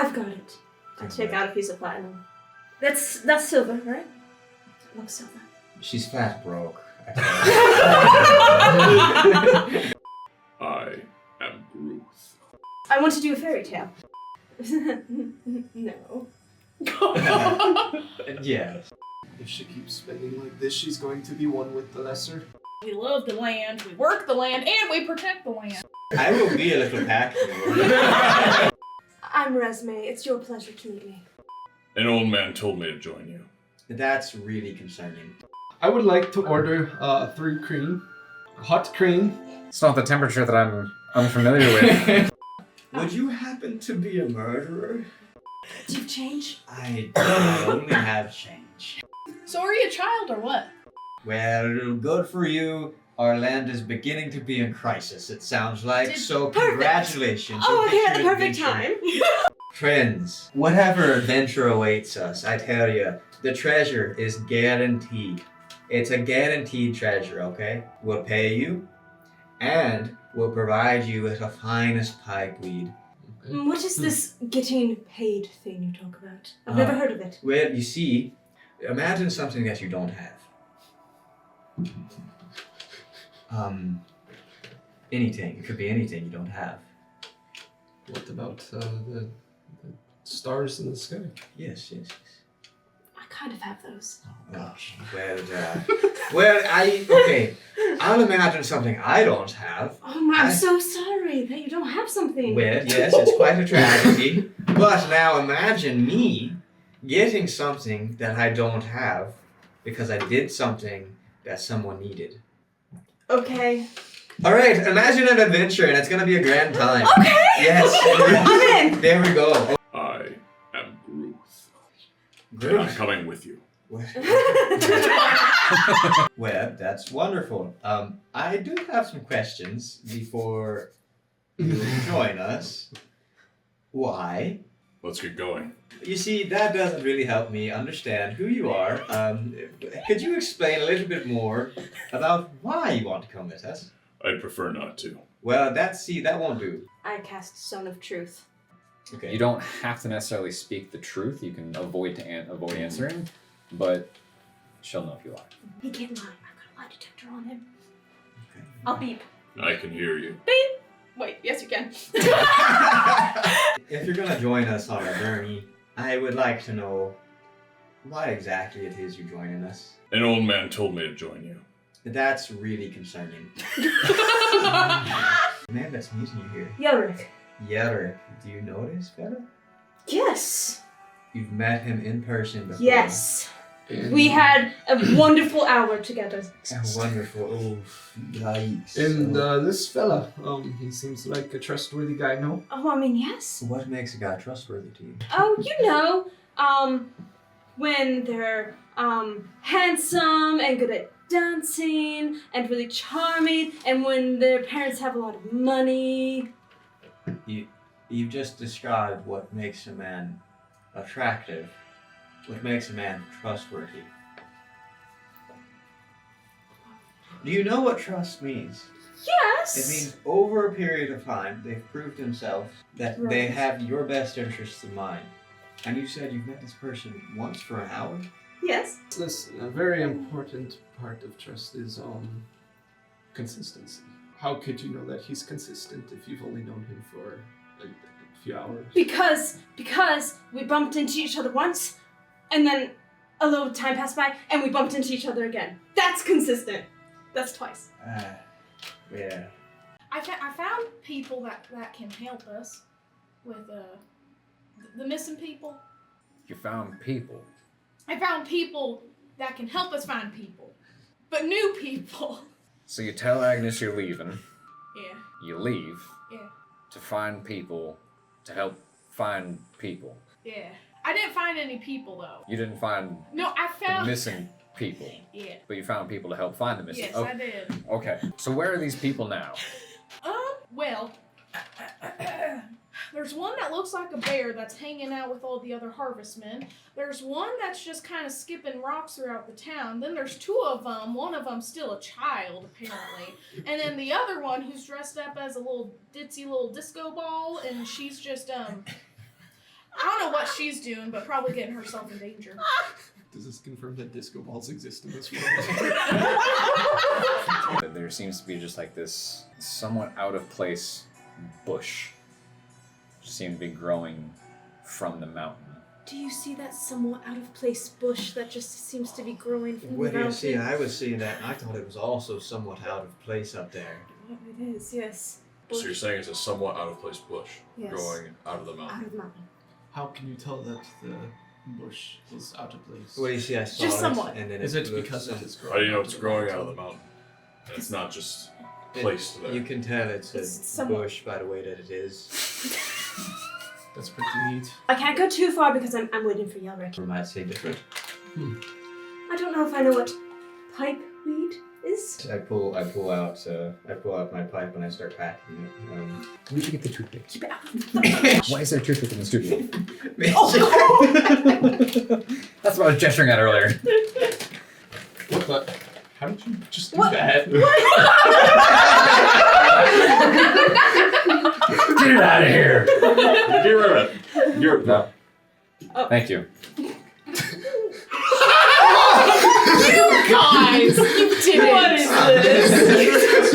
I've got it. I take out a piece of platinum. That's silver, right? It looks silver. She's flat broke. I am Groot. I want to do a fairy tale. No. Yes. If she keeps spending like this, she's going to be one with the lesser. We love the land, we work the land, and we protect the land. I will be a little pack. I'm Resme. It's your pleasure to meet me. An old man told me to join you. That's really concerning. I would like to order 3 cream, hot cream. It's not the temperature that I'm unfamiliar with. Would you happen to be a murderer? Do you change? I only have change. So are you a child or what? Well, good for you. Our land is beginning to be in crisis, it sounds like. So Perfect. Congratulations. Oh, You'll okay, get at the your perfect adventure. time. Friends, whatever adventure awaits us, I tell you, the treasure is guaranteed. It's a guaranteed treasure, okay? We'll pay you, and we'll provide you with the finest pipeweed. What is this getting paid thing you talk about? I've never heard of it. Well, you see, imagine something that you don't have. Anything. It could be anything you don't have. What about the stars in the sky? Yes. I kind of have those. Oh, gosh. Okay. I'll imagine something I don't have. Oh my, I'm so sorry that you don't have something. Well, yes, it's quite a tragedy. But now imagine me getting something that I don't have because I did something that someone needed. Okay. All right, imagine an adventure and it's going to be a grand time. Okay! Yes. I'm in! There we go. I am Groot. Groot. I'm coming with you. Well, that's wonderful. I do have some questions before you join us. Why? Let's get going. You see, that doesn't really help me understand who you are. Could you explain a little bit more about why you want to come with us? I'd prefer not to. Well, that won't do. I cast Stone of Truth. Okay. You don't have to necessarily speak the truth. You can avoid answering, but she'll know if you lie. He can't lie. I've got a lie detector on him. Okay. I'll beep. I can hear you. Beep! Wait, yes you can. If you're gonna join us on our journey, I would like to know why exactly it is you're joining us. An old man told me to join you. That's really concerning. Man that's meeting you here. Yorick. Yerick, do you know this fella? Yes. You've met him in person before. Yes. We had a wonderful hour together. Wonderful. Oh, yikes. And this fella, he seems like a trustworthy guy, no? Oh, I mean, yes. What makes a guy trustworthy to you? Oh, you know, when they're, handsome and good at dancing and really charming, and when their parents have a lot of money. You've just described what makes a man attractive, what makes a man trustworthy. Do you know what trust means? Yes. It means over a period of time, they've proved themselves that they Right. have your best interests in mind. And you said you've met this person once for an hour? Yes. This a very important part of trust is consistency. How could you know that he's consistent if you've only known him for like a few hours? Because we bumped into each other once, and then a little time passed by, and we bumped into each other again. That's consistent. That's twice. Yeah. I found people that can help us with the missing people. You found people. I found people that can help us find people. But new people. So you tell Agnes you're leaving. Yeah. You leave. Yeah. To find people, to help find people. Yeah. I didn't find any people though. You didn't find No, I the found missing people, Yeah. but you found people to help find the missing. Yes, Oh, I did. okay. So where are these people now? Well, there's one that looks like a bear that's hanging out with all the other harvestmen. There's one that's just kind of skipping rocks throughout the town. Then there's two of them. One of them's still a child, apparently. And then the other one who's dressed up as a little ditzy little disco ball, and she's just, she's doing, but probably getting herself in danger. Does this confirm that disco balls exist in this world? There seems to be just like this somewhat out of place bush. Just seems to be growing from the mountain. Do you see that somewhat out of place bush that just seems to be growing from What the do you mountain? see? I was seeing that, and I thought it was also somewhat out of place up there. What it is, yes. So you're saying it's a somewhat out of place bush Yes. growing out of the Out mountain. of the mountain. How can you tell that the bush is out of place? What do you see? I saw Just it, somewhat. and then Is it looks- because it is growing? How do you know out it's of growing the out of the mountain? And it's not just it- placed there. You can tell it's a It's somewhat- bush by the way that it is. That's pretty neat. I can't go too far because I'm waiting for Yelric. Or might say different. I don't know if I know what pipe weed is. I pull out my pipe and I start packing it. We should get the toothpick. Keep it out of the Why is there a toothpick in the studio? Oh, That's what I was gesturing at earlier. What the? How did you just do What? that? Get it out of here! Get rid of it. You're No. Thank you. Guys, you did it. What is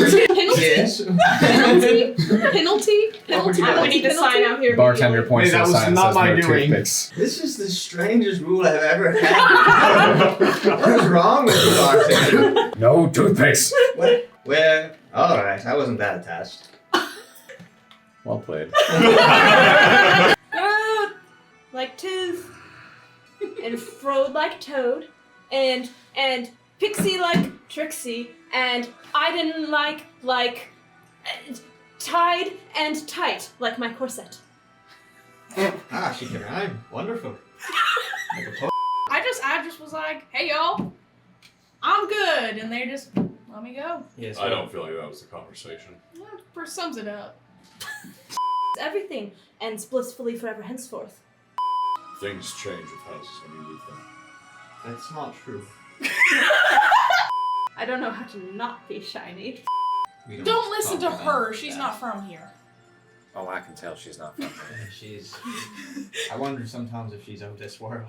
this? Penalty? Yes. Penalty? Penalty? Penalty? Oh, We need to sign out here. Bartender points Hey, to that the was sign and not says my no doing. toothpicks. This is the strangest rule I've ever had. What's wrong with you, bartender? No toothpicks! What? Well, alright, I wasn't that attached. Well played. Groot like Tooth, and Frode like Toad, and Pixie like Trixie, and Aiden like Tied and Tight like my corset. Ah, she can rhyme. Wonderful. Like a po- I just was like, hey y'all, I'm good, and they just let me go. Yes, I don't feel like that was the conversation. That first sums it up. Everything ends blissfully forever henceforth. Things change with houses when you leave them. That's not true. I don't know how to not be shiny. We Don't listen to talk her. about She's that. not from here. Oh, I can tell she's not from here. She's. I wonder sometimes if she's of this world.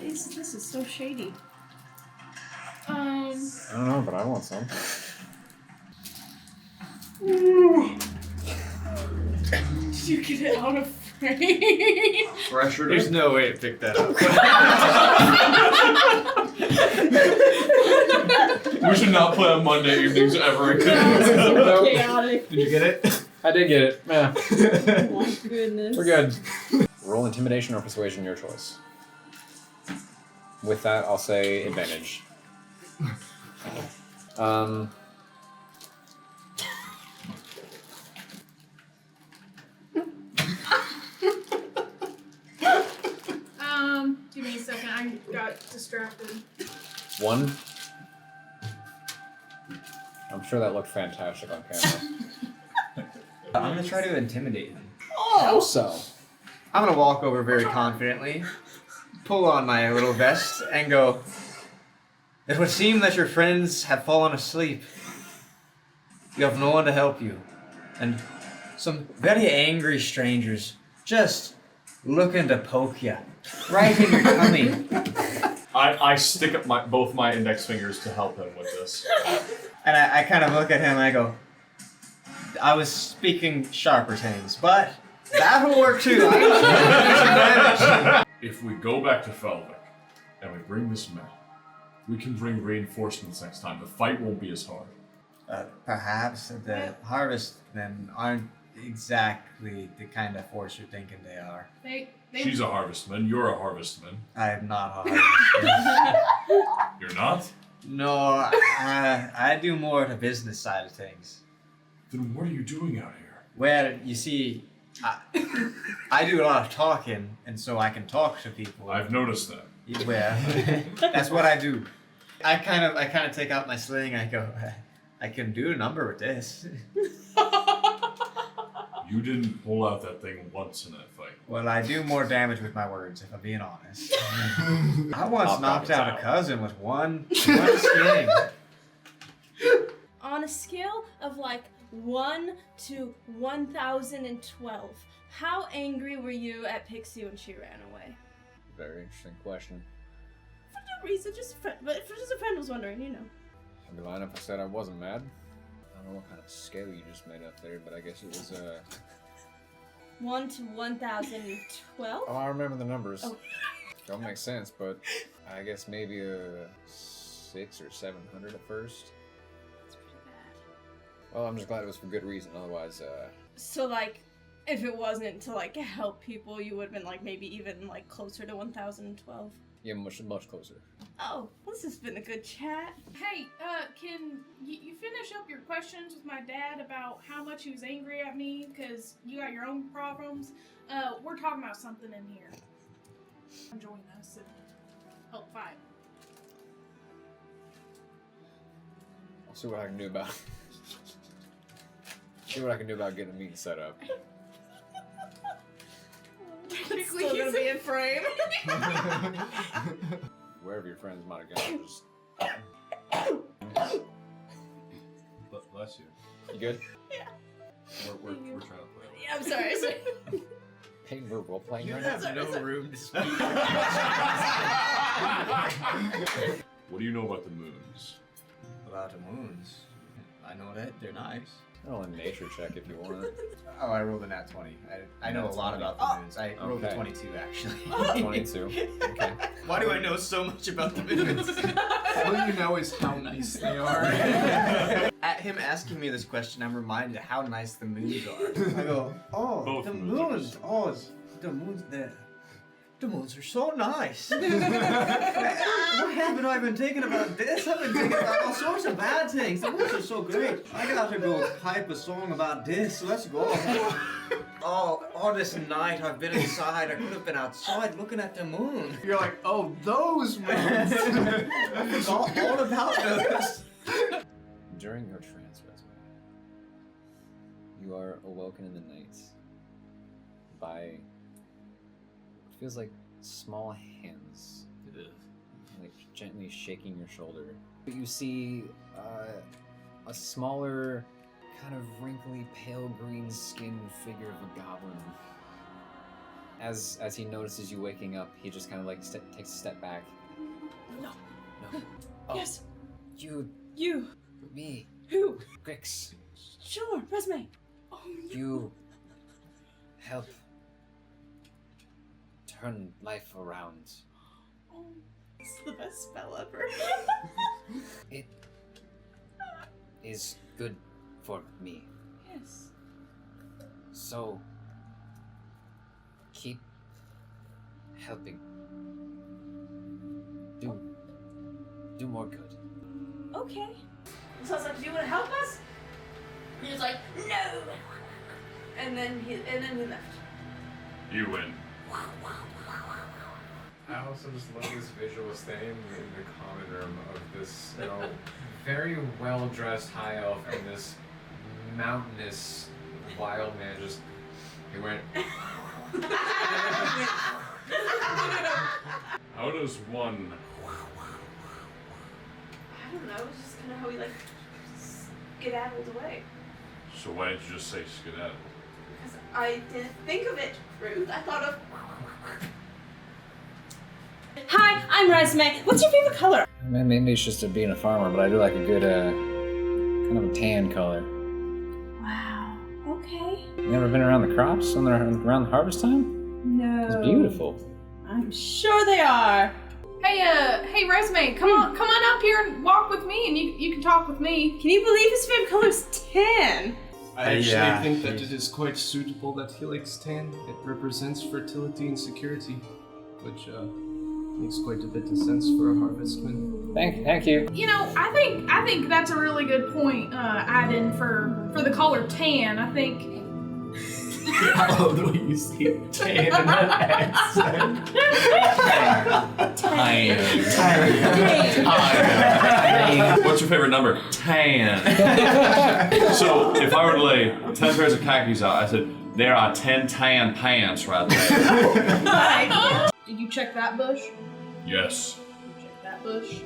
This is so shady. I don't know, but I want some. Did you get it out of frame? Pressure. There's no way to pick that up. We should not play on Monday evenings ever again. Chaotic. Did you get it? I did get it. Yeah. Oh my goodness. We're good. Roll intimidation or persuasion, your choice. With that, I'll say advantage. Give me a second. I got distracted. 1. I'm sure that looked fantastic on camera. I'm gonna try to intimidate him. How so? I'm gonna walk over very confidently, pull on my little vest, and go. It would seem that your friends have fallen asleep. You have no one to help you. And some very angry strangers just looking to poke you right in your tummy. I stick up both my index fingers to help him with this. And I kind of look at him and I go, I was speaking sharper things, but that'll work too. If we go back to Felvik and we bring this map, we can bring reinforcements next time. The fight won't be as hard. Perhaps the harvestmen aren't exactly the kind of force you're thinking they are. They She's a harvestman. You're a harvestman. I am not a harvestman. You're not? No, I do more the business side of things. Then what are you doing out here? Well, you see, I do a lot of talking, and so I can talk to people. I've noticed that. Well, that's what I do. I kind of take out my sling. I go, I can do a number with this. You didn't pull out that thing once in that fight. Well, I do more damage with my words, if I'm being honest. I once I'll knocked promise out a out. cousin with one sling. On a scale of like 1 to 1012. How angry were you at Pixie when she ran away? Very interesting question. For no reason, just a friend. But if just a friend was wondering, you know. I'd be lying if I said I wasn't mad. I don't know what kind of scale you just made up there, but I guess it was 1 to 1012? Oh, I remember the numbers. Oh. Don't make sense, but I guess maybe a 600 or 700 at first. That's pretty bad. Well, I'm just glad it was for good reason. Otherwise, So, like, if it wasn't to, like, help people, you would have been, like, maybe even, like, closer to 1012. yeah, much closer. Oh, well, this has been a good chat. Hey, can you finish up your questions with my dad about how much he was angry at me because you got your own problems? We're talking about something in here. Join us and help fight. I'll see what I can do about. See what I can do about getting a meeting set up. Still gonna be in frame. Wherever your friends might have gone, just. Bless you. You good? We're trying to play. Yeah, I'm sorry. Peyton, we're role playing You right have now. no room to speak. What do you know about the moons? About the moons. I know that they're nice. Roll a nature check if you want. Oh, I rolled a nat 20. I know Nat a lot 20. about the moons. I rolled a Okay. 22, actually. 22. Okay. Why do I know so much about the moons? All you know is how nice they are. At him asking me this question, I'm reminded of how nice the moons are. I go, oh, Both the moons moons. Oh, the moons. The moons are so nice. What haven't I been thinking about this? I've been thinking about all sorts of bad things. The moons are so great. I got to go pipe a song about this. Let's go. Oh, all this night I've been inside. I could have been outside looking at the moon. You're like, oh, those moons. I forgot all about those. During your trance, Resme, you are awoken in the night by what feels like small hands, like gently shaking your shoulder. But you see a smaller, kind of wrinkly, pale green skinned figure of a goblin. As he notices you waking up, he just kind of like takes a step back. No. Oh, Yes. You, me, Who? Grix. Sure, resume. Oh, You help turn life around. oh, it's the best spell ever. It is good for me. Yes. So keep helping. Do more good. Okay. So I was like, do you want to help us? He was like, no. And then he left. You win. I also just love this visual staying in the common room of this, very well-dressed high elf and this mountainous wild man just, he went, How does one? I don't know. It was just kind of how he like skedaddled away. So why didn't you just say skedaddle? Because I didn't think of it, Ruth. I thought of. Hi, I'm Resume. What's your favorite color? Maybe it's just being a farmer, but I do like a good, kind of a tan color. Wow. Okay. You never been around the crops around the harvest time? No. It's beautiful. I'm sure they are. Hey, Resume, come on up here and walk with me, and you can talk with me. Can you believe his favorite color is tan? I actually Yeah, think that it is quite suitable that he likes tan. It represents fertility and security, which makes quite a bit of sense for a harvestman. Thank you. You know, I think that's a really good point. Add in for the color tan. I think. I love the way you see tan in that accent. What's your favorite number? 10. So if I were to lay 10 pairs of khakis out, I said there are 10 tan pants right there. Did you check that bush? Yes. Check that bush.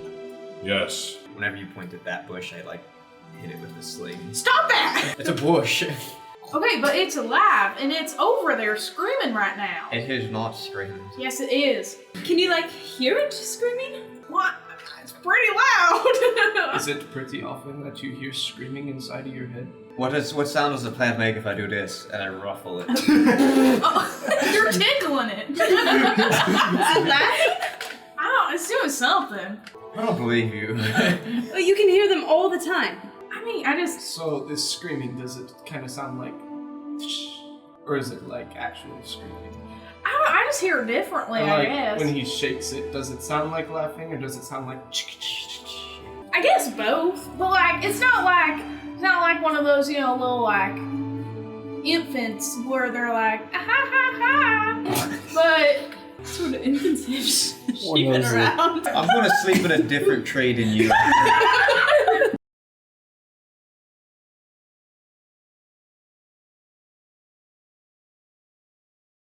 Yes. Whenever you point at that bush, I like hit it with the sling. Stop that! It's a bush. Okay, but it's alive and it's over there screaming right now. It is not screaming. Yes, it is. Can you like hear it screaming? What? It's pretty loud. Is it pretty often that you hear screaming inside of your head? What sound does the plant make if I do this and I ruffle it? Oh, you're tickling it. Is it laughing? I don't. It's doing something. I don't believe you. Oh, you can hear them all the time. I mean, I just. So this screaming, does it kind of sound like, or is it like actual screaming? I don't know. I just hear it differently. And, I like, guess. when he shakes it, does it sound like laughing or does it sound like? I guess both, but like it's not like one of those little like infants where they're like ah, ha ha ha, but Sort of infants have One sheeping knows it. around. I'm gonna sleep in a different tree than you.